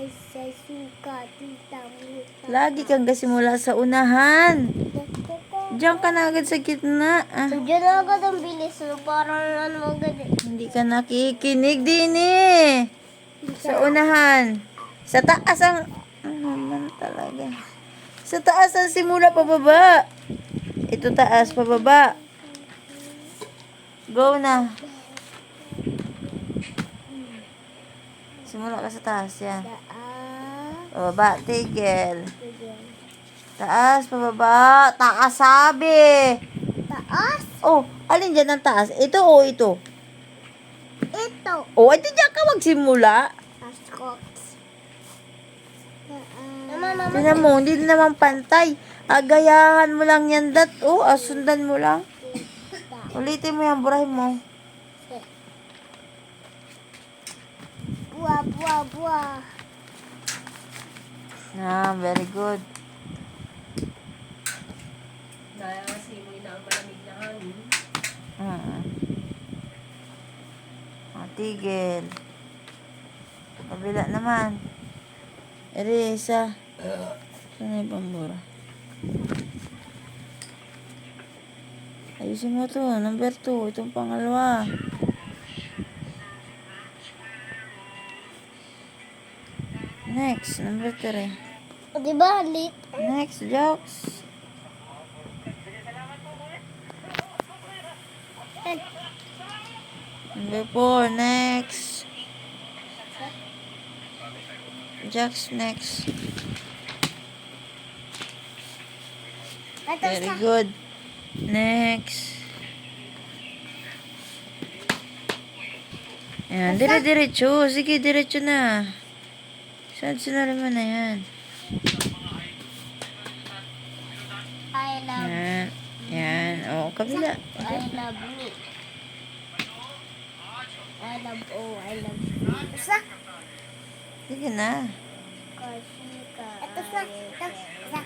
sa suka, tita mo. Lagi kang kasimula sa unahan. Diyan ka na agad sa gitna. So, dyan na agad ang bilis. So, parang ano agad eh. Hindi ka nakikinig din eh. Sa unahan. Sa taas ang... Ano naman talaga. Sa taas ang simula pababa. Ito taas, pababa. Go na. Simula ka sa taas, yan. Pababa, tigil. Taas, pababa. Taas, sabi. Taas? Oh, alin dyan ang taas? Ito o ito? Ito. Oh, ito dyan ka magsimula. Taskoks. Mama, Tingnan mo, hindi naman pantay. Agayahan mo lang yan, dat. Oh, sundan mo lang. Ulitin mo yan, burahin mo. buah, buah, buah. Very good. Nasimoy na ang malamig na hangin. Tigil. Kabila naman. Eri, isa. Saan yung pambura? Ayusin mo to. Number 2. Itong pangalawa. Next. Number 3. Diba, lit? Next, jokes. Number 4. Next. Jokes next. Very good. Next. Ayan, dire-diretso. Sige, diretso na. Sunod-sunod mo na yan. I love, Yan. Yan. O, kabila. I love me. I love, oh, I love me. Isa? Sige na. Ito sa, ito, isa.